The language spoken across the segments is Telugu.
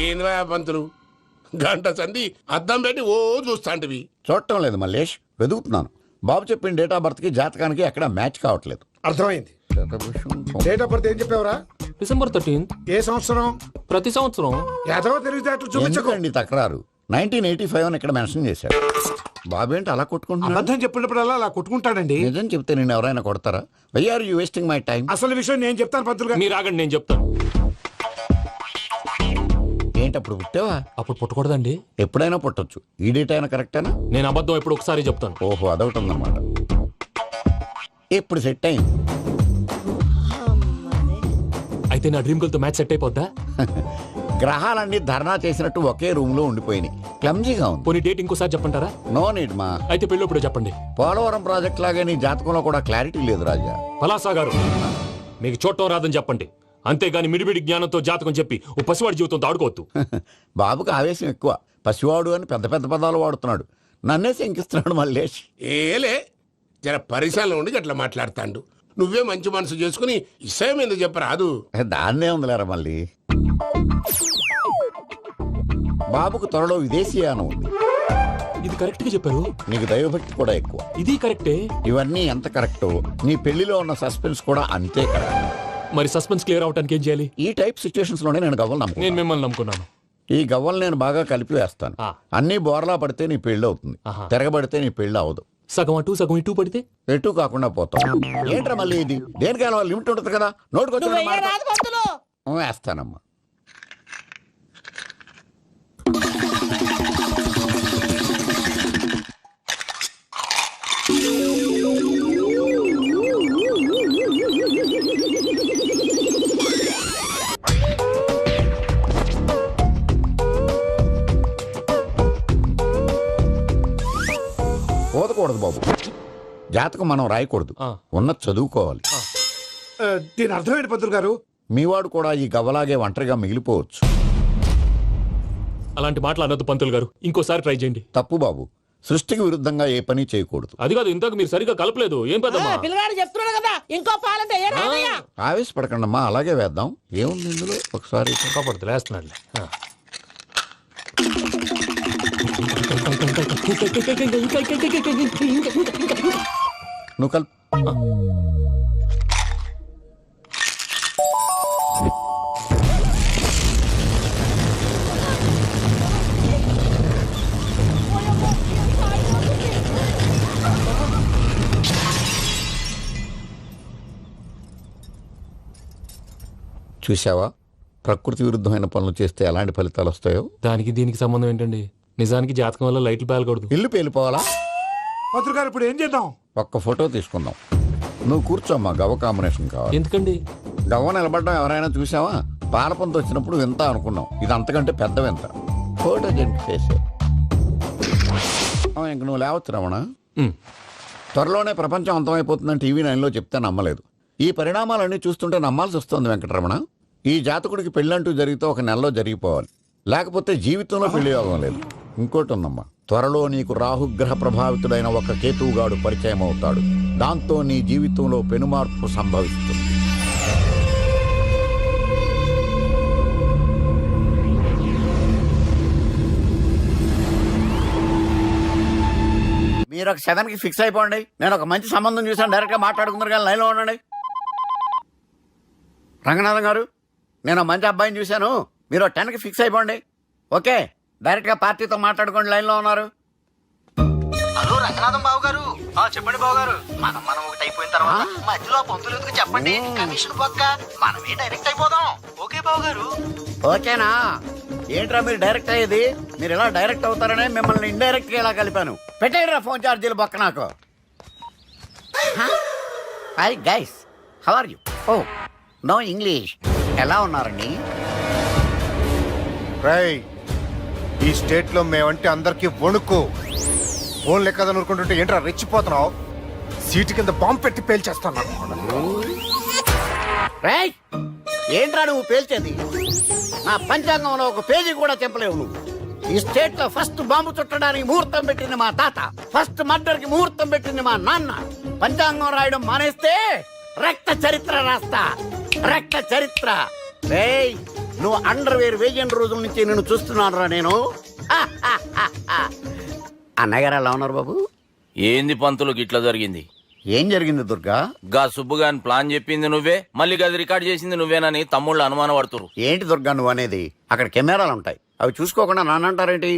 ఏంది పంతులు గంట సంధి అద్దం పెట్టి ఓ చూస్తాంటివి. చూడటం లేదు మల్లేష్, వెదుగుతున్నాను. బాబు చెప్పిన డేట్ ఆఫ్ బర్త్ కి జాతకానికి ఎక్కడ మ్యాచ్ కావట్లేదు. అర్థమైంది. డేట్ ఆఫ్ బర్త్ ఏం చెప్పావురా? December 13th. ఏ సంవత్సరం? ప్రతి సంవత్సరం. యాదవ తెలివితేటలు చూపించకండి. ఎందుకండి తక్రారు? 1985 అని ఇక్కడ మెన్షన్ చేశారు. బాబు ఏంటి అలా కొట్టుకుంటున్నాడు? అబద్ధం చెప్పినప్పుడల్లా అలా కొట్టుకుంటాడండి. నిజం చెప్తే నేను ఎవరైనా కొడతారా? Why are you wasting my time? అసలు విషయం నేను చెప్తాను పంతులు గారు. మీరు ఆగండి, నేను చెప్తాను. ఏంటి అప్పుడు పుట్టావా? అప్పుడు పుట్టకూడదండి. ఎప్పుడైనా పుట్టొచ్చు. ఈ డేట్ అయినా కరెక్టేనా? నేను అబద్ధం ఎప్పుడు ఒకసారి చెప్తాను. ఓహో, అదొకటి ఉందన్నమాట. ఇప్పుడు సెట్ అయింది. అయితే నా డ్రీమ్ గర్ల్ తో మ్యాచ్ సెట్ అయిపోద్దా? గ్రహాలన్నీ ధర్నా చేసినట్టు ఒకే రూమ్ లో ఉండిపోయినాయి. క్లమ్జీగా ఉంది. పోనీ డేట్ ఇంకోసారి చెప్పంటారా? నో నీడ్ మా. అయితే పెళ్ళప్పుడు చెప్పండి. పోలవరం ప్రాజెక్ట్ లాగే నీ జాతకంలో కూడా క్లారిటీ లేదు రాజా. పలాసా గారు, మీకు చూడటం రాదని చెప్పండి. అంతేగాని మిడిమిడి జ్ఞానంతో జాతకం చెప్పి ఓ పసివాడి జీవితంతో ఆడుకోవద్దు. బాబుకి ఆవేశం ఎక్కువ. పసివాడు అని పెద్ద పెద్ద పదాలు వాడుతున్నాడు. నన్నే శంకిస్తున్నాడు మల్లేష్. ఏలే జర పరిశాలలో ఉండి అట్లా మాట్లాడతాండు. నువ్వే మంచి మనసు చేసుకుని ఇష్టం ఎందుకు చెప్పరాదు? దాన్నే ఉందిలేరా మళ్ళీ. బాబుకు త్వరలో విదేశీయానం ఉంది. ఇది కరెక్ట్ గా చెప్పారు. నీకు దైవభక్తి కూడా ఎక్కువ. ఇది కరెక్టే. ఇవన్నీ ఎంత కరెక్టో నీ పెళ్లిలో ఉన్న సస్పెన్స్ కూడా అంతే కరెక్ట్. మరి సస్పెన్స్ క్లియర్ అవడానికి ఏం చేయాలి? ఈ టైప్ సిచ్యువేషన్స్ లోనే నేను గవ్వలు నేను నమ్ముకున్నాను. మిమ్మల్ని నమ్ముకున్నాను. ఈ గవ్వలు నేను బాగా కలిపి వేస్తాను. అన్ని బోర్లా పడితే నీ పెళ్లి అవుతుంది. తిరగబడితే నీ పెళ్లి అవదు. సగం అటు సగం ఇటు పడితే ఎటు కాకుండా పోతాం. ఏంట్రా మళ్ళీ ఇది? దేనికైనా లిమిట్ ఉంటుంది కదా. నోటుకొచ్చి వేస్తానమ్మా. పోదకూడదు బాబు. జాతకం మనం రాయకూడదు, ఉన్నది చదువుకోవాలి. దీని అర్థమైంది పంతులు గారు. మీవాడు కూడా ఈ గవ్వలాగే ఒంటరిగా మిగిలిపోవచ్చు. అలాంటి మాటలు అనొద్దు పంతులు గారు. ఇంకోసారి ట్రై చేయండి. తప్పు బాబు. సృష్టికి విరుద్ధంగా ఏ పని చేయకూడదు. అది కాదు, ఇంతకు మీరు సరిగా కలపలేదు. ఏం పెద్దమ్మా? పిల్లగాడు చెప్తున్నాడు కదా, ఇంకో పాలంటే ఏ రాదయ్యా. ఆవేశపడకండమ్మా, అలాగే వేద్దాం. ఏముంది ఇందులో? ఒకసారి కాపాడుతు లేస్తున్నాడు. నువ్వు కల్. చూసావా, ప్రకృతి విరుద్ధమైన పనులు చేస్తే ఎలాంటి ఫలితాలు వస్తాయో. దానికి దీనికి సంబంధం ఏంటండి? నిజానికి జాతకం వల్ల లైట్లు పేలకూడదు. ఇల్లు పేలిపోవాలా? పంతులు గారు ఇప్పుడు ఏం చేద్దాం? ఒక్క ఫోటో తీసుకుందాం. నువ్వు కూర్చోమ్మా, గవ్వ కాంబినేషన్ కావాలి. ఎందుకండి? గవ్వ నిలబడ్డం ఎవరైనా చూసావా? పాలపంత వచ్చినప్పుడు వింత అనుకున్నాం. ఇది అంతకంటే పెద్ద వింత. ఫోటో చేసే ఇంక నువ్వు లేవచ్చు రమణ. త్వరలోనే ప్రపంచం అంతమైపోతుందని టీవీ 9లో చెప్తే నమ్మలేదు. ఈ పరిణామాలన్నీ చూస్తుంటే నమ్మాల్సి వస్తుంది వెంకటరమణ. ఈ జాతకుడికి పెళ్ళంటూ జరిగితే 1 నెలలో జరిగిపోవాలి, లేకపోతే జీవితంలో పెళ్లి యోగం లేదు. ఇంకోటి ఉందమ్మా, త్వరలో నీకు రాహుగ్రహ ప్రభావితుడైన ఒక కేతువుగాడు పరిచయం అవుతాడు. దాంతో నీ జీవితంలో పెనుమార్పు సంభవిస్తుంది. మీరు ఒక 7కి ఫిక్స్ అయిపోండి. నేను ఒక మంచి సంబంధం చూసాను, డైరెక్ట్గా మాట్లాడుకున్నారు కానీ లైన్లో ఉండండి. రంగనాథం గారు, నేను మంచి అబ్బాయిని చూశాను, మీరు 10కి ఫిక్స్ అయిపోండి. ఓకే, డైరెక్ట్గా పార్టీతో మాట్లాడుకోండి. లైన్లో ఉన్నారు. హలో రంగనాథం బాబు గారు. చెప్పండి బాబు గారు. మనం ఒకటి అయిపోయిన తర్వాత మధ్యలో పంతులు ఎందుకు చెప్పండి? కమిషన్ పక్క మనమే డైరెక్ట్ అయిపోదాం. ఓకే బాబు గారు. ఓకేనా? ఏంట్రా మీరు డైరెక్ట్ అయ్యేది? మీరు ఇలా డైరెక్ట్ అవుతారనే మిమ్మల్ని ఇండైరెక్ట్ గా ఇలా కలిపాను. పెట్టేయరా ఫోన్ ఛార్జీలు బొక్క నాకు. Hi guys, how are you? Oh no English. ఎలా ఉన్నారండి? ఈ స్టేట్ లో మేమంటే అందరికి వణుకు. ఫోన్ లెక్క అనుకుంటుంటే ఏంట్రా రెచ్చిపోతున్నావు? సీటు కింద బాంబు పెట్టి పేల్చేస్తాను. ఏంట్రా నువ్వు పేల్చేది? నా పంచాంగంలో ఒక పేజీ కూడా చెప్పలేవు నువ్వు. ఈ స్టేట్ లో ఫస్ట్ బాంబు చుట్టడానికి ముహూర్తం పెట్టింది మా తాత, ఫస్ట్ మర్డర్ కి ముహూర్తం పెట్టింది మా నాన్న. పంచాంగం రాయడం మానేస్తే రక్త చరిత్ర రాస్తా, రక్త చరిత్ర. నువ్వు అండర్వేర్ వేయని రోజుల నుంచి నేను చూస్తున్నాను రా నేను. అన్నగారు ఎలా ఉన్నారు బాబు? ఏంది పంతులు గిట్లా జరిగింది? ఏం జరిగింది దుర్గా? గా సుబ్బుగాని ప్లాన్ చెప్పింది నువ్వే, మళ్ళీ గది రికార్డ్ చేసింది నువ్వేనని తమ్ముళ్ళు అనుమానం పడుతురు. ఏంటి దుర్గా నువ్వు అనేది? అక్కడ కెమెరాలు ఉంటాయి, అవి చూసుకోకుండా నాన్నంటారేంటి?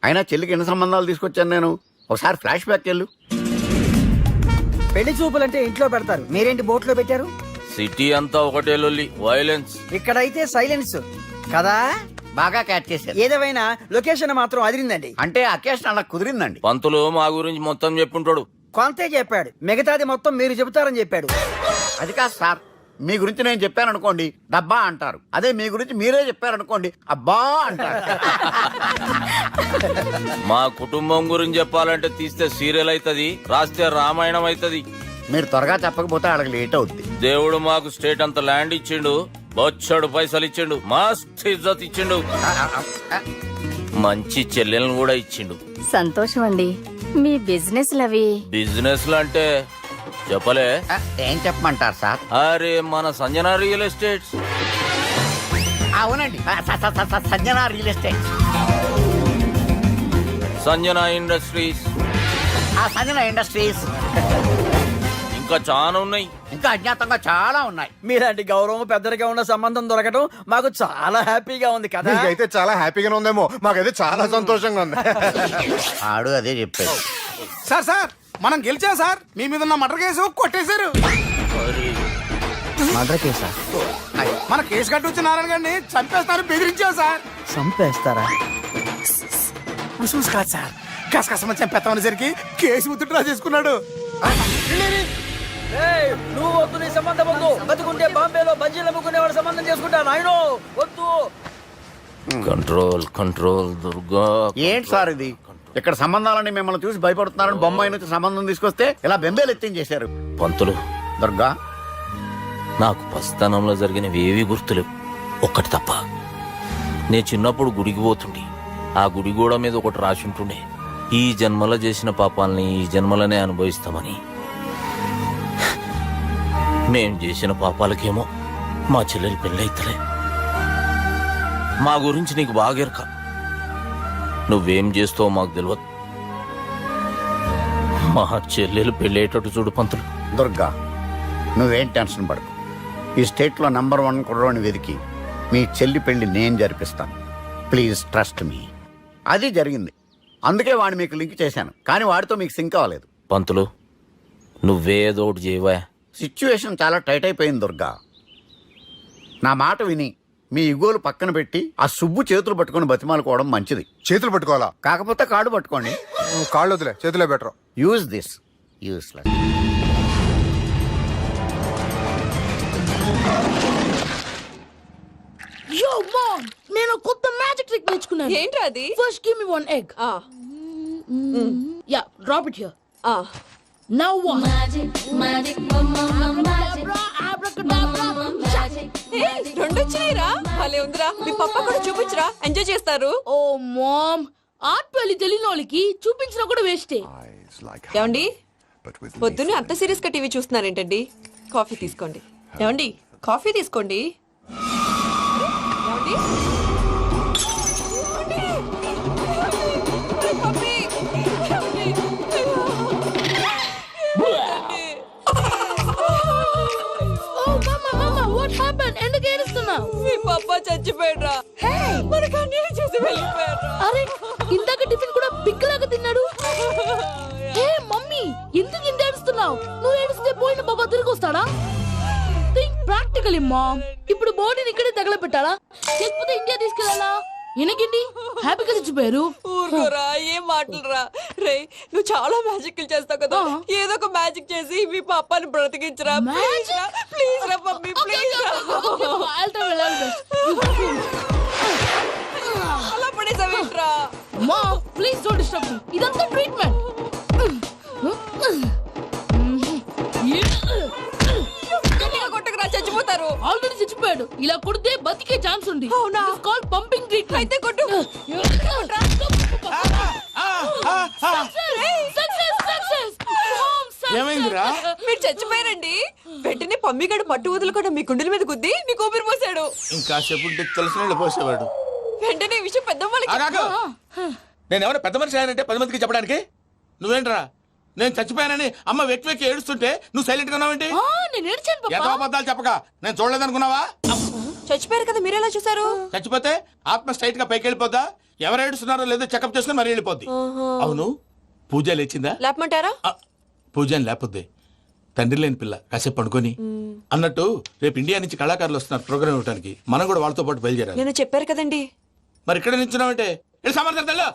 అయినా చెల్లికి ఎన్ని సంబంధాలు తీసుకొచ్చాను నేను. ఒకసారి ఫ్లాష్ బ్యాక్ వెళ్ళు. పెళ్లి చూపులంటే ఇంట్లో పెడతారు, మీరేంటి బోట్లో పెట్టారు? సిటీ అంతా ఒకటే లొల్లి, వైలెన్స్. ఇక్కడైతే సైలెన్స్ కదా. బాగా క్యాచ్ చేశారు. ఏదేమైనా లొకేషన్ మాత్రం అదిరిందండి. అంటే అకేషన్ అలా కుదిరిందండి. పంతులు మా గురించి మొత్తం చెప్పుంటాడు. కొంతే చెప్పాడు, మిగతాది మొత్తం మీరు చెబుతారని చెప్పాడు. అది కాదు సార్, మీ గురించి నేను చెప్పాను అనుకోండి డబ్బా అంటారు, అదే మీ గురించి మీరే చెప్పారనుకోండి అబ్బా అంటారు. మా కుటుంబం గురించి చెప్పాలంటే తీస్తే సీరియల్ అవుతుంది, రాస్తే రామాయణం అవుతుంది. మీరు త్వరగా చెప్పకపోతే వాళ్ళకి లేట్ అవుద్ది. దేవుడు మాకు స్టేట్ అంత ల్యాండ్ ఇచ్చిండు, బొచ్చడు పైసలు ఇచ్చిండు, మస్త్ ఇజ్జత్ ఇచ్చిండు, మంచి చెల్లెలను కూడా ఇచ్చిండు. సంతోషం అండి. మీ బిజినెస్ లవి బిజినెస్ అంటే చెప్పలే. ఏం చెప్పమంటారు సార్? అరే మన సంజన రియల్ ఎస్టేట్స్. అవునండి, Sanjana real estate, Sanjana industries, Sanjana industries, ఇంకా చాలా ఉన్నాయి. ఇంకా అజ్ఞాతంగా చాలా ఉన్నాయి. మీలాంటి గౌరవం పెద్దరిగా ఉన్న సంబంధం దొరకడం మాకు చాలా హ్యాపీగా ఉంది కదా. మీకైతే చాలా హ్యాపీగానే ఉందేమో, మాకైతే చాలా సంతోషంగా ఉంది. ఆడు అదే చెప్పాడు. సార్ సార్ మనం గెలిచాం సార్. మీ మీద ఉన్న మర్డర్ కేసు కొట్టేశారు. మర్డర్ కేసా? మన కేసు కట్టి వచ్చి నారాయణ గారిని చంపేస్తారు బెదిరించాం సార్. చంపేస్తారా? చూసి కాదు సార్, కసకసమని చంపేస్తామనేసరికి కేసు విత్డ్రా చేసుకున్నాడు. నువ్వు వద్దు, నీ సంబంధం వద్దు. బతుకుంటే బాంబేలో బజ్జీలు అమ్ముకునే వాడు సంబంధం చేసుకుంటా నాయనో, వద్దు. Control control Durga. ఏంటి సార్ ఇది? ఇక్కడ సంబంధాలని మిమ్మల్ని చూసి భయపడుతున్నారని బొమ్మాయి నుంచి సంబంధం తీసుకొస్తే ఇలా బెంబేలు ఎత్తించేశారు. పంతులు, దుర్గా నాకు పసితనంలో జరిగినవి ఏవి గుర్తులేవు, ఒక్కటి తప్ప. నే చిన్నప్పుడు గుడికి పోతుండే, ఆ గుడి గోడ మీద ఒకటి రాసి ఉంటుండే, ఈ జన్మలో చేసిన పాపాలని ఈ జన్మలనే అనుభవిస్తామని. మేం చేసిన పాపాలకేమో మా చెల్లెలు పెళ్ళైతలే. మా గురించి నీకు బాగెరక, నువ్వేం చేస్తావో మాకు తెలియదు. మా చెల్లెలు పెళ్ళేటట్టు చూడు పంతులు. దుర్గా నువ్వేం టెన్షన్ పడకు. ఈ స్టేట్లో నంబర్ 1 కుర్రోని వెతికి మీ చెల్లి పెళ్లి నేను జరిపిస్తాను. Please trust me. అది జరిగింది, అందుకే వాడిని మీకు లింక్ చేశాను, కానీ వాడితో మీకు సింక్ అవ్వలేదు. పంతులు, నువ్వేదో ఒకటి చేయవా. సిచ్యువేషన్ చాలా టైట్ అయిపోయింది దుర్గా. నా మాట విని మీ ఇగోలు పక్కన పెట్టి ఆ సుబ్బు చేతులు పట్టుకొని బతిమాలుకోవడం మంచిది. చేతులు పట్టుకోవాలా? కాకపోతే కాడు పట్టుకోండి. కాళ్ళు వదిలే, చేతులే బెటర్. Use this useless. యో మామ్, నేను కొత్త మ్యాజిక్ ట్రిక్ నేర్చుకున్నాను. ఏంట్రా అది? First give me 1 egg. Yeah, drop it here. Now one రెండు వచ్చినాయిరా, భలే ఉందిరా. మీ పప్ప కూడా చూపించరా, ఎంజాయ్ చేస్తారు. ఓ మామ్, ఆర్ట్ పెళ్లి తెలియని వాళ్ళకి చూపించినా కూడా వేస్టే. ఏమండి, పొద్దున్నే అంత సీరియస్ గా టీవీ చూస్తున్నారేంటండి? కాఫీ తీసుకోండి. ఏమండి, కాఫీ తీసుకోండి. ఏమండి? పప్పీ! ఓ మమ్మా మమ్మా, వాట్ హ్యాపెండ్? ఎందుకు ఏడుస్తున్నావు? మీ పప్ప చచ్చిపోయాడ్రా. మనకు అన్యాయం చేసి వెళ్ళిపోయాడ్రా. అరే, ఇందాక టిఫిన్ కూడా పిక్కలాగా తిన్నాడు. హే మమ్మీ, ఎందుకు ఇంత ఏడుస్తున్నావు? నువ్వు ఏడిస్తే పోయిన బాబా తిరిగి వస్తాడా? Think practically mom. ఇప్పుడు బాడీని ఇక్కడే తగలబెట్టాలా, లేకపోతే ఇండియా తీసుకెళ్ళాలా? ఎనకండి హ్యాపీగా చచ్చిపోయారు. ఊరుకోరా, ఏం మాటలురా. రే, నువ్వు చాలా మ్యాజిక్లు చేస్తావు కదా, ఏదో ఒక మ్యాజిక్ చేసి మీ పాపాని బ్రతికించరా. ప్లీజ్ రా మమ్మీ, ప్లీజ్ రా. అలా పడేసావేంట్రా? Mom please don't disturb me. ఇదంతా ట్రీట్మెంట్. గట్టిగా కొట్టకురా, చచ్చిపోతారు. ఆల్రెడీ చచ్చిపోయాడు. ఇలా కొడితే బతికే ఛాన్స్ ఉంది. అవునా? It's called pumping treatment. అయితే కొట్టు. Success success. మామ్ ఏమైందిరా? మీరు చచ్చిపోయారండి. వెంటనే పమ్మిగాడు పట్టు వదులుకుండా మీ గుండెల మీద గుద్ది మీకు ఊపిరి పోసాడు. ఇంకా చెప్పు తెలిసిన పోసేవాడు. వెంటనే ఈ విషయం పెద్ద ఆగాగు. నేను ఎవరైనా పెద్ద మనిషి అయ్యానంటే 10 మందికి చెప్పడానికి? నువ్వేంట్రా నేను చచ్చిపోయానని అమ్మ వెక్కి వెక్కి ఏడుస్తుంటే నువ్వు సైలెంట్ గా ఉన్నావేంటి? నేను ఏడ్చాను పాపా. ఎంతో అబద్ధాలు చెప్పక నేను చూడలేదనుకున్నావా? చచ్చిపోయారు కదా మీరెలా చూసారు? చచ్చిపోతే ఆత్మ స్ట్రైట్ గా పైకి వెళ్ళిపోద్దా? ఎవరు ఏడుస్తున్నారో లేదో చెకప్ చేసుకుని మరీ వెళ్ళిపోద్ది. అవును పూజ లేచిందా? లేపమంటారా? పూజ అని లేకపోద్ది. తండ్రి లేని పిల్ల కాసేపు పడుకొని అన్నట్టు రేపు ఇండియా నుంచి కళాకారులు వస్తున్నారు ప్రోగ్రామ్ ఇవ్వడానికి. మనం కూడా వాళ్ళతో పాటు బయలుదేరాలి. నేను చెప్పారు కదండి. మరి ఇక్కడ నిల్చున్నావంటే సమర్థన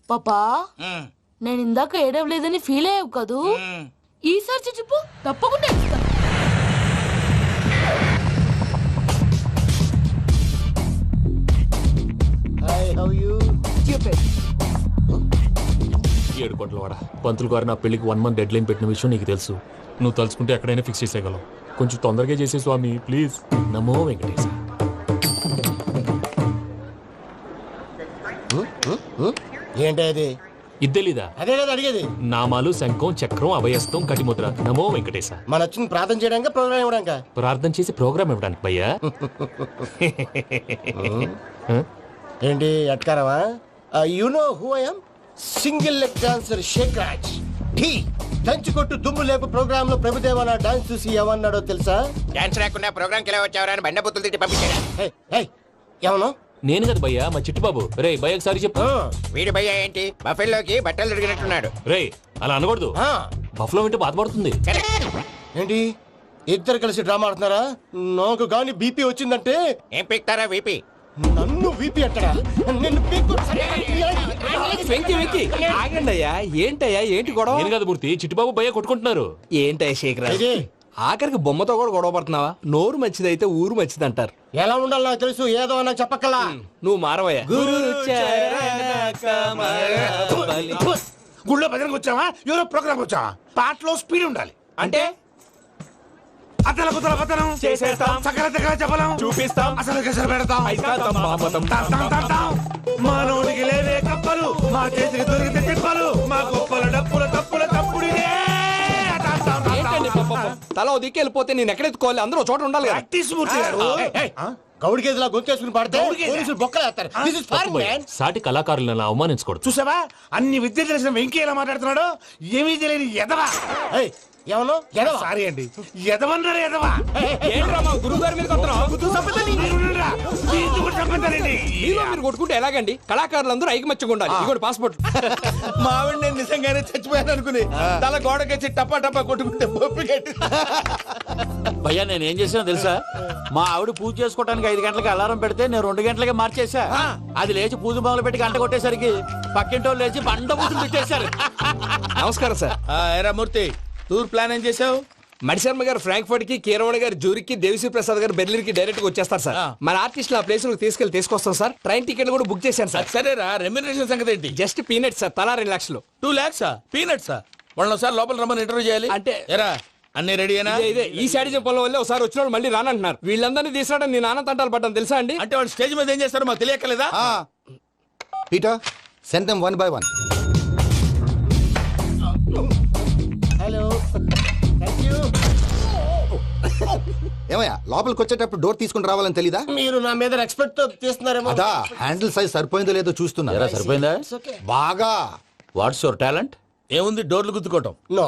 పాపా నేను ఇందాక ఏడవలేదని ఫీల్ అయ్యావు కదూ. ఈసారి చచ్చిపో తప్పకుండా ఏడుస్తా. ఏడు కోట్ల వాడ పంతులు గారు నా పెళ్లికి 1 month డెడ్ లైన్ పెట్టిన విషయం నీకు తెలుసు. నువ్వు తలుచుకుంటే ఎక్కడైనా ఫిక్స్ చేసేయగలవు. కొంచెం తొందరగా చేసే స్వామి ప్లీజ్. నమో వెంకటేశ. ఏంటి అది? ఇద్దెలీదా? అదే కదా అడిగేది. నామాలు శంఖం చక్రం అభయస్తం కటిముద్ర. నమో వెంకటేశ. మన వచ్చింది ప్రార్థన చేయడానికి ప్రోగ్రామ్ ఇవ్వడానికి. ప్రార్థన చేసి ప్రోగ్రామ్ ఇవ్వడానికి భయ్యా. ఏంటి అట్కారమా? You know who I am? Single leg dancer Sheikh Raj. టీ దంచి కొట్టు దుమ్ము లేపు ప్రోగ్రామ్ లో ప్రభుదేవ నా డాన్స్ చూసి ఏమన్నాడో తెలుసా? డాన్స్ రాకుండా ప్రోగ్రామ్ కి ఎలా వచ్చావరా అని బండ బుద్ధులు తిట్టి పంపించాడు. ఏమను? నేను కదా భయ్యా మా చిట్టుబాబు. రే భయ్య ఒకసారి చెప్పు. వీడి భయ్య ఏంటి బఫెల్లోకి బట్టలు తిరిగినట్టున్నాడు. రే అలా అనకూడదు. బఫ్లో వింటే బాధపడుతుంది. ఏంటి ఇద్దరు కలిసి డ్రామా ఆడుతున్నారా? నాకు గాని బీపీ వచ్చిందంటే ఏం పీక్తారా వీపీ? నన్ను బీపీ అట్టడా? నిన్ను పీక్కు వెంకి వెంకి ఆగండి అయ్యా. ఏంటయ్యా ఏంటి గొడవ? నేను కదా మూర్తి చిట్టుబాబు భయ్య కొట్టుకుంటున్నారు. ఏంటయ్యా శేఖరా ఆఖరికి బొమ్మతో కూడా గొడవ పడుతున్నావా? నోరు మంచిదైతే ఊరు మంచిది అంటారు. ఎలా ఉండాలి నాకు తెలుసు, ఏదో నాకు చెప్పక్కలా. నువ్వు మారవయ్యా. గుళ్ళో భజనకు వచ్చావా? ఎవరో ప్రోగ్రామ్ వచ్చావా? పాటలో స్పీడ్ ఉండాలి. అంటే అతల కుతల పతనం చేసేస్తాం. సకల దగ్గర చెప్పలేం చూపిస్తాం. అసలు గసలు పెడతాం. అయితాం బాపతం. మానవుడికి లేవే కప్పలు, మా చేతికి దొరికితే తిప్పలు, మా గొప్పల డప్పుల తప్పుల తప్పుడిదే. ఏంటండి పాపం? తల ఓ దిక్కు వెళ్ళిపోతే నేను ఎక్కడెత్తుకోవాలి? అందరూ చోట ఉండాలి కదా. ప్రాక్టీస్ మూర్తి గారు. గౌడి గేదెలా గొంతేసుకుని పాడితే పోలీసులు బొక్కలేస్తారు. This is fun, man. సాటి కళాకారులను అవమానించకూడదు. చూసావా అన్ని విద్య తెలిసిన వెంకీ ఎలా మాట్లాడుతున్నాడు? ఏమీ తెలియని ఎదవా. ఏమను? సారీ అండి, ఎదవన్నారు ఎదవా. ఏంట్రా మా గురువు గారి మీద మీలో మీరు కొట్టుకుంటే ఎలాగండి? కళాకారులందరూ ఐకమత్యంగా ఉండాలి. ఇదిగోండి పాస్పోర్ట్. మా ఆవిడ నేను నిజంగానే చచ్చిపోయాను అనుకుని తల గోడకొచ్చి టపా టపా కొట్టుకుంటే బొప్పిగట్టి. భయ్యా నేను ఏం చేసినా తెలుసా? మా ఆవిడ పూజ చేసుకోవడానికి 5 గంటలకి అలారం పెడితే నేను 2 గంటలకి మార్చేసా. అది లేచి పూజ మొదలు పెట్టి గంట కొట్టేసరికి పక్కింటోళ్ళు లేచి బండ పూజలు పెట్టేశారు. నమస్కారం సార్. ఏరా మూర్తి, టూర్ ప్లాన్ ఏం చేసావు? మణిశర్మ గారు ఫ్రాంక్ఫర్ట్ కి, కీరవాణి గారు జూరిక్ కి, దేవిశ్రీ ప్రసాద్ గారు బెర్లిన్ కి డైరెక్ట్ గా వచ్చేస్తారు సార్. మన ఆర్టిస్ట్ ఆ ప్లేస్ తీసుకొస్తాం సార్. ట్రైన్ టికెట్ కూడా బుక్ చేశాను సార్. సరేరా, రెమ్యూనరేషన్ సంగతి ఏంటి? Just peanuts sir. తలా 2 లక్షలు. 2 lakhs పీనట్సా? వాళ్ళని ఒకసారి లోపల రమ్మని ఇంటర్వ్యూ చేయాలి. అంటే ఎరా అన్ని రెడీ అయినా? ఇదే ఈ శాడిజం పొలం వల్లే ఒకసారి వచ్చిన వాళ్ళు మళ్ళీ రానంటున్నారు. వీళ్ళందరినీ తీసుకురావడం నేను నాన్న తంటాలు పడ్డాను తెలుసా అండి? అంటే వాళ్ళు స్టేజ్ మీద ఏం చేస్తారో మాకు తెలియక్కలేదా? Peter send them 1 by 1. Hello thank you. ఏమయ్యా లోపలికి వచ్చేటప్పుడు డోర్ తీసుకుని రావాలని తెలీదా? మీరు నా మీద ఎక్స్పెక్ట్ తో తీస్తున్నారేమో. అదా హ్యాండిల్ సైజ్ సరిపోయిందో లేదో చూస్తున్నా. సరిపోయిందా? బాగా. What's your talent? ఏముంది డోర్లు గుద్దుకోవటం. No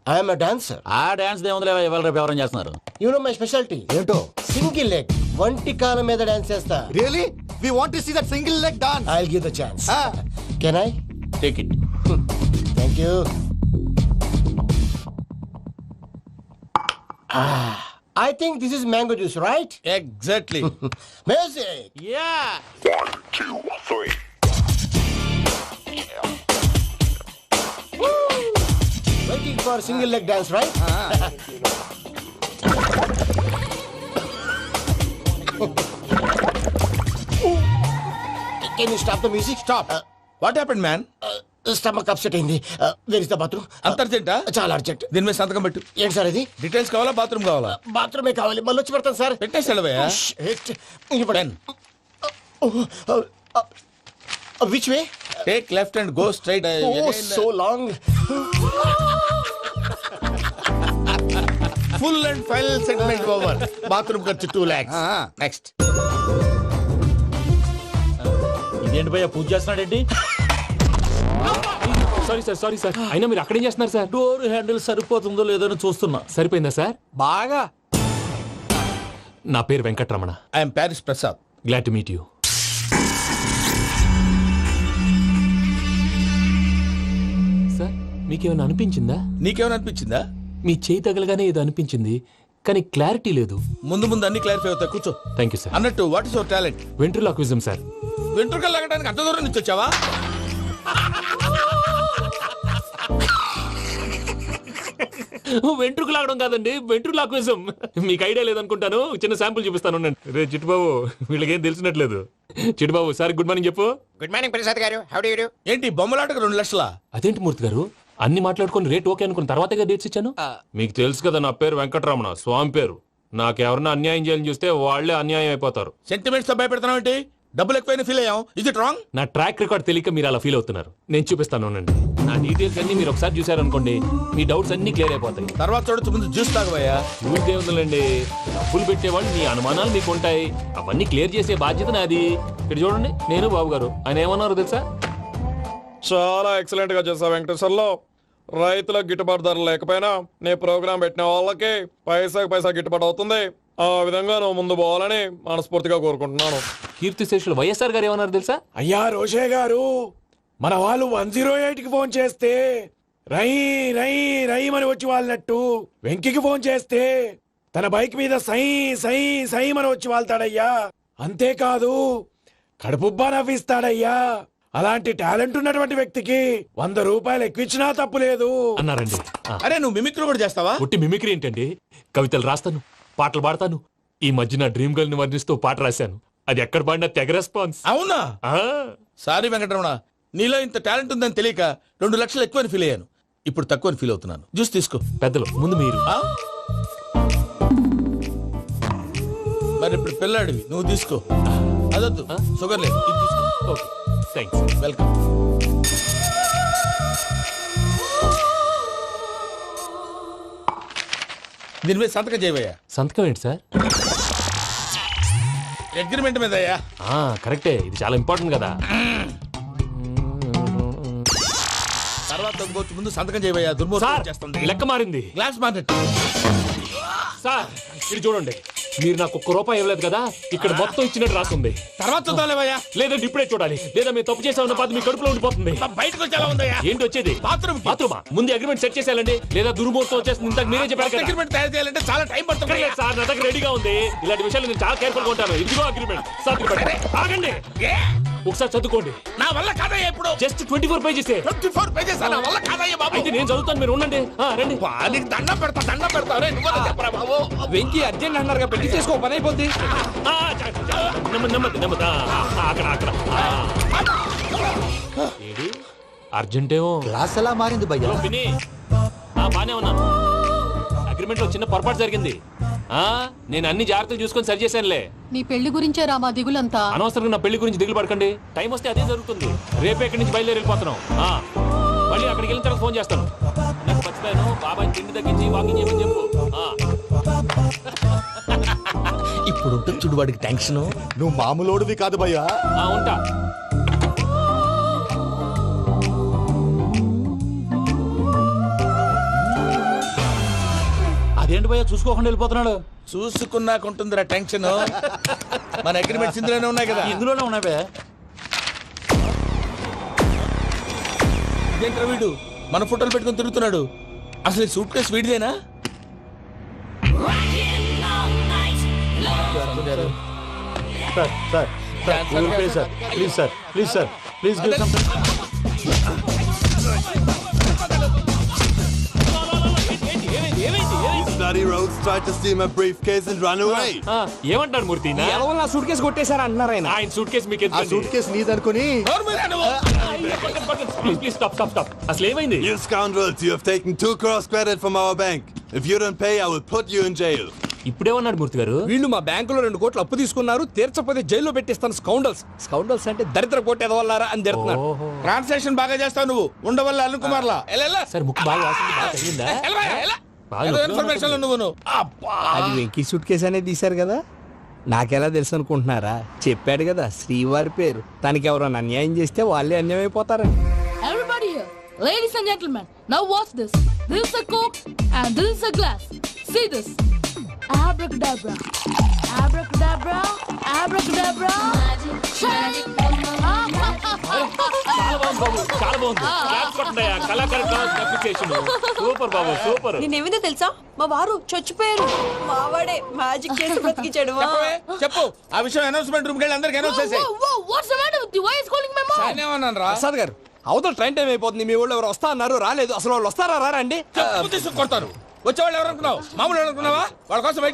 I'm a dancer. ఆ డాన్స్ దేవుందిలే, ఇవాళ రేపు ఎవరైనా చేస్తున్నారు. యు నో మై స్పెషాలిటీ ఏంటో? సింగిల్ లెగ్, వంటి కాలం మీద డాన్స్ చేస్తా. Really we want to see that single leg dance. I will give the chance. Can I take it. Thank you. I think this is mango juice, right? Exactly. Music. Yeah. 1, 2, 3. Waiting for single leg dance, right? Can you stop the music? Stop. What happened man? Stomach upset అయింది. Where is the bathroom? అంత అర్జెంటా? చాలా అర్జెంట్. దీని మీద సంతకం పెట్టు. ఏంటి సార్ ఇది? డీటెయిల్స్ కావాలా బాత్రూమ్ కావాలా? బాత్రూమే కావాలి, మళ్ళీ వచ్చి పెడతాను సార్. పెట్టేసి వెళ్ళవయ్యా. Which way? Take left and go straight. Oh, so long. Full and final settlement over. Bathroom ఖర్చు 2 lakhs. నెక్స్ట్. ఇదేంటి భయ్యా పూజ చేస్తున్నాడేంటి? సారీ సార్ అయినా మీరు అక్కడేం చేస్తున్నారు సార్? డోర్ హ్యాండిల్ సరిపోతుందో లేదో అని చూస్తున్నా. సరిపోయిందా సార్? బాగా. నా పేరు Venkatramana. I'm Paris Prasad. Glad to meet you. Sir మీకేమైనా అనిపించిందా? నీకేమైనా అనిపించిందా? మీ చేయి తగలగానే ఏదో అనిపించింది కానీ క్లారిటీ లేదు. ముందు ముందు అన్ని క్లారిఫై అవుతాయి. కూర్చో. Thank you sir. అన్నట్టు what is your talent? Ventriloquism sir. వెంట్రుకలు లాగడానికి అంత దూరం నుంచి వచ్చావా? వెంట్రుకు లాగడం కాదండి, వెంట్రులాక్విజం. మీకు ఐడియా లేదనుకుంటాను. చిన్న శాంపుల్ చూపిస్తాను. రే చిట్టుబాబు, వీళ్ళకేం తెలిసినట్లేదు. చిట్టుబాబు సార్ గుడ్ మార్నింగ్ చెప్పు. Good morning Prasad garu. How do you do? ఏంటి బొమ్మలాటకు 2 లక్షలా? అదేంటి మూర్తి గారు, అన్ని మాట్లాడుకొని రేట్ ఓకే అనుకున్న తర్వాతగా డేట్స్ ఇచ్చాను. మీకు తెలుసు కదా నా పేరు వెంకటరమణ, స్వామి పేరు. నాకెవరన్నా అన్యాయం చేయాలని చూస్తే వాళ్ళే అన్యాయం అయిపోతారు. సెంటిమెంట్స్ తో భయపెడతావు ఏంటి? డబ్బులు ఎక్కువైనా ఫీల్ అయ్యాం. Is it wrong? నా ట్రాక్ రికార్డ్ తెలియక మీరు అలా ఫీల్ అవుతున్నారు. నేను చూపిస్తాను ఉండండి. నా డీటెయిల్స్ అన్ని మీరు ఒకసారి చూసారనుకోండి, మీ డౌట్స్ అన్ని క్లియర్ అయిపోతాయి. తర్వాత చూడొచ్చు, ముందు జ్యూస్ తాగబోయా. చూస్తే ఉందండి, డబ్బులు పెట్టేవాళ్ళు మీ అనుమానాలు మీకు ఉంటాయి. అవన్నీ క్లియర్ చేసే బాధ్యత నాది. ఇక్కడ చూడండి, నేను బాబు గారు. ఆయన ఏమన్నారు తెలుసా? చాలా ఎక్సలెంట్ గా చేసావు వెంకటేశ్వర్లో. రైతులకు గిట్టుబాటు ధర లేకపోయినా నీ ప్రోగ్రాం పెట్టిన వాళ్ళకి పైసాకి పైసా గిట్టుబాటు అవుతుంది. ఆ విధంగా నువ్వు ముందు పోవాలని మనస్ఫూర్తిగా కోరుకుంటున్నాను. కీర్తి శేషులు వైఎస్ఆర్ గారు ఏమన్నారు తెలుసా? అయ్యా రోషే గారు, మన వాళ్ళు 108కి ఫోన్ చేస్తే రై రై రై అని వచ్చి వాళ్ళనట్టు, వెంకికి ఫోన్ చేస్తే తన బైక్ మీద సై సై సై అని వచ్చి వాళ్తాడయ్యా. అంతేకాదు కడుపుబ్బా నవ్విస్తాడయ్యా. అలాంటి టాలెంట్ ఉన్నటువంటి వ్యక్తికి 100 రూపాయలు ఎక్కువచ్చినా తప్పు లేదు అన్నారండి. అరే నువ్వు మిమిక్రీ కూడా చేస్తావా? ఒట్టి మిమిక్రీ ఏంటండి, కవితలు రాస్తాను, పాటలు పాడతాను. ఈ మధ్య నా డ్రీమ్ గర్ల్ ని వర్ణిస్తూ పాట రాశాను. అది ఎక్కడ పాడినా తెగ రెస్పాన్స్. అవునా? సారీ వెంకటరమణ, నీలో ఇంత టాలెంట్ ఉందని తెలియక 2 లక్షలు ఎక్కువని ఫీల్ అయ్యాను. ఇప్పుడు తక్కువని ఫీల్ అవుతున్నాను. జ్యూస్ తీసుకో. పెద్దలు ముందు మీరు. మరి ఇప్పుడు పిల్లాడివి, నువ్వు తీసుకో. అదొద్దు, షుగర్ లేదు, ఇది తీసుకో. Okay thanks. వెల్కమ్. దీని మీద సంతకం చేయవయ్యా. సంతకం ఏంటి సార్? అగ్రిమెంట్ మీద అయ్యా. కరెక్టే, ఇది చాలా ఇంపార్టెంట్ కదా. తర్వాత ఇంకొచ్చి ముందు సంతకం చేయవయ్యా. దుర్మోహం చేస్తుంది. లెక్క మారింది. Glass market. సార్ ఇది చూడండి, మీరు నాకు 1 రూపాయి ఇవ్వలేదు కదా, ఇక్కడ మొత్తం ఇచ్చినట్టు రాస్తుంది. తర్వాత చూద్దాంలేవయ్యా. లేదంటే ఇప్పుడే చూడాలి, లేదా మీరు తప్పు చేసామన్న బాధ మీ కడుపులో ఉండిపోతుంది. బయటకు వచ్చేలా ఉందయ్యా. ఏంటి వచ్చేది? బాత్రూమా? ముందు అగ్రిమెంట్ సెట్ చేసేయాలండి, లేదా దుర్మూర్తం వచ్చేస్తుంది. ఇంతకు మీరే చెప్పారు కదా. అగ్రిమెంట్ తయారు చేయాలంటే చాలా టైం పడుతుంది సార్. నా దగ్గర రెడీగా ఉంది. ఇలాంటి విషయాలు నేను చాలా కేర్ఫుల్ గా ఉంటాను. ఇదిగో అగ్రిమెంట్. ఆగండి, ఒకసారి చదువుకోండి. నా వల్ల కాదయ్యా. ఇప్పుడు జస్ట్ 24 పేజెస్. 24 పేజెస్ నా వల్ల కాదయ్యా బాబు. అయితే నేను చదువుతాను, మీరు ఉండండి. రండి. నీకు దండం పెడతా. చెప్పరా బాబు. వెంకీ అర్జెంట్ అన్నారుగా, పెళ్లి చేసుకో, పని అయిపోద్ది. అక్కడ అర్జెంటేమో. క్లాస్ ఎలా మారింది భయ్యా? బానే ఉన్నాను. అగ్రిమెంట్ లో చిన్న పొరపాటు జరిగింది. నేను అన్ని జాగ్రత్తలు చూసుకొని సరి చేశానులే. నీ పెళ్లి గురించే రామా దిగులంతా. అనవసరంగా నా పెళ్లి గురించి దిగులు పడకండి. టైం వస్తే అదే జరుగుతుంది. రేపే ఇక్కడి నుంచి బయలుదేరి వెళ్ళిపోతున్నాం. మళ్ళీ అక్కడికి వెళ్ళిన తర్వాత ఫోన్ చేస్తాను. నాకు మర్చిపోయాను, బాబాయ్ తిండి తగ్గించి వాకింగ్ చేయమని చెప్పు. ఇప్పుడు ఉంటుంది చూడు వాడికి టెన్షన్. నువ్వు మామూలోడివి కాదు భయ్యా. ఉంటా. అదేంటి భయ్యా చూసుకోకుండా వెళ్ళిపోతున్నాడు? చూసుకున్నాకుంటుందిరా టెన్షన్. మన అగ్రిమెంట్స్ ఇందులోనే ఉన్నాయి కదా. ఇందులోనే ఉన్నాయి భయ్యా. ఇదేంట్రా వీడు మన ఫోటోలు పెట్టుకొని తిరుగుతున్నాడు? అసలు సూట్ కేసు వీడిదేనా? Bloody rogues tried to steal my briefcase and run away. ఏమంటారు మూర్తి? నా సూట్ కేసు కొట్టేశారా అన్నారా ఆయన? ఆయన సూట్ కేసు మీకు ఆ సూట్ కేసు నీదనుకుని ప్లీజ్ స్టాప్. అసలు ఏమైంది? You scoundrels, you have taken 2 crores credit from our bank. If you don't pay, I will put you in jail. ఇప్పుడేమన్నాడు మూర్తి గారు? వీళ్ళు మా బ్యాంకులో 2 కోట్లు అప్పు తీసుకున్నారు, తీర్చపోతే జైల్లో పెట్టిస్తాను. స్కౌండల్స్ అంటే దరిద్ర కొట్టేదవల్లారా అని తిడుతున్నారు. ట్రాన్సాక్షన్ బాగా చేస్తావు నువ్వు. ఉండవల్ల అల్లు కుమార్లా. సార్ ముక్కు బాగా వాసింది, బాగా తగిలిందా? ఇన్ఫర్మేషన్ నువ్వు అది వెంకీ సూట్ కేసు అనేది తీశారు కదా, నాకెలా తెలుసు అనుకుంటున్నారా? చెప్పాడు కదా శ్రీవారి పేరు. తనకి ఎవరైనా అన్యాయం చేస్తే వాళ్ళే అన్యాయం అయిపోతారని. Everybody here, ladies and gentlemen, now watch this. This is a Coke and this is a glass. See this. Abracadabra. Abracadabra. Abracadabra. Magic. చాలా బాగుంది బాబు, చాలా బాగుంది. క్లాప్స్ కొట్టండి, కళాకారు అప్రిసియేషన్. సూపర్ బాబు, సూపర్. నేనేమిందో తెలుసా, మా వారు చచ్చిపోయారు, మావాడే మ్యాజిక్ చేసి బ్రతికించాడు. చెప్పు ఆ విషయం అనౌన్స్మెంట్ రూమ్ కెళ్ళి అందరికి అనౌన్స్ చేసేయ్. Whoa, what's the matter with you? Why is calling my mom? నేనేమన్నాను రా? ప్రసాద్ గారు, అవతల ట్రైన్ టైం అయిపోతుంది. మీ ఊళ్ళో ఎవరు వస్తా అన్నారు, రాలేదు. అసలు వాళ్ళు వస్తారా రారా అండి? చెప్పు తీసుకు కొడతారు. వచ్చేవాళ్ళు ఎవరు అనుకున్నావు? మామూలు అనుకున్నావా? వాళ్ళ కోసం వెయిట్